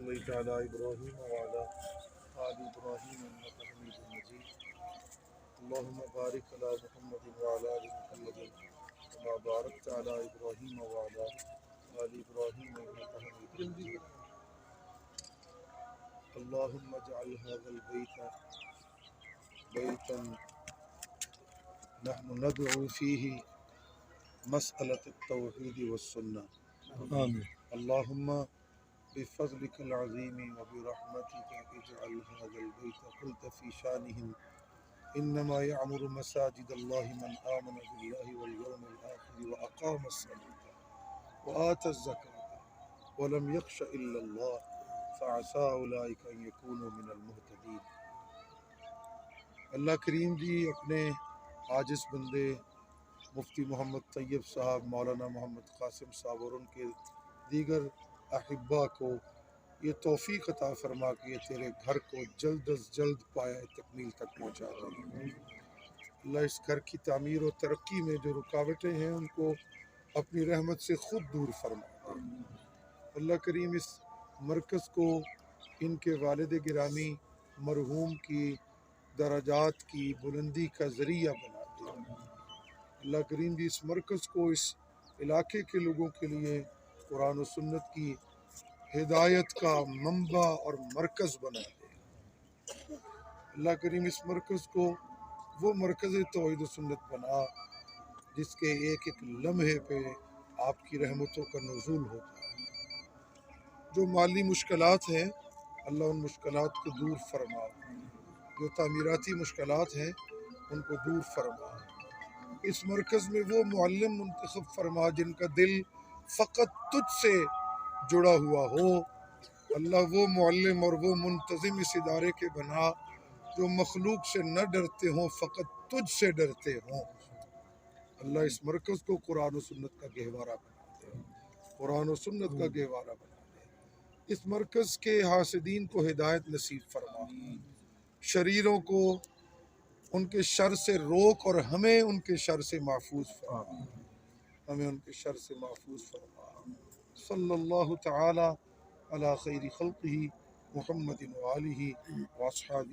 صليت على إبراهيم وعلى آل إبراهيم إنك حميد مجيد اللهم بارك على محمد وعلى آل محمد كما باركت على إبراهيم وعلى آل إبراهيم إنك حميد مجيد اللهم اجعل هذا البيت بيتا نحن ندعو فيه مسألة التوحيد والسنة آمين. اللهم بفضلك العظيم وبرحمتك اجعل هذا البيت قلت في شانهم إنما يعمر مساجد الله من آمن بالله واليوم الآخر وأقام الصلاة وآتى الزكاة ولم يخش إلا الله فعسى أولئك أن يكونوا من المهتدين۔ اللہ کریم جی اپنے عاجز بندے مفتی محمد طیب صاحب، مولانا محمد قاسم صاحب اور ان کے دیگر احبا کو یہ توفیق عطا فرما کہ یہ تیرے گھر کو جلد از جلد پایہ تکمیل تک پہنچا دے۔ اللہ اس گھر کی تعمیر و ترقی میں جو رکاوٹیں ہیں ان کو اپنی رحمت سے خود دور فرما دے۔ اللہ کریم اس مرکز کو ان کے والد گرامی مرحوم کی درجات کی بلندی کا ذریعہ بنا دے۔ اللہ کریم جی اس مرکز کو اس علاقے کے لوگوں کے لیے قرآن و سنت کی ہدایت کا منبع اور مرکز بنا دے۔ اللہ کریم اس مرکز کو وہ مرکز توحید و سنت بنا جس کے ایک ایک لمحے پہ آپ کی رحمتوں کا نزول ہوتا ہے۔ جو مالی مشکلات ہیں اللہ ان مشکلات کو دور فرما، جو تعمیراتی مشکلات ہیں ان کو دور فرما۔ اس مرکز میں وہ معلم منتخب فرما جن کا دل فقط تجھ سے جڑا ہوا ہو۔ اللہ وہ معلم اور وہ منتظم اس ادارے کے بنا جو مخلوق سے نہ ڈرتے ہوں، فقط تجھ سے ڈرتے ہوں۔ اللہ اس مرکز کو قرآن و سنت کا گہوارہ بنا دے، قرآن و سنت کا گہوارہ بنا دے۔ اس مرکز کے حاسدین کو ہدایت نصیب فرما، شریروں کو ان کے شر سے روک اور ہمیں ان کے شر سے محفوظ فرما، ہمیں ان کے شر سے محفوظ فرما۔ صلی اللہ تعالی علی خیر خلقہ محمد وآلہ واصحابہ۔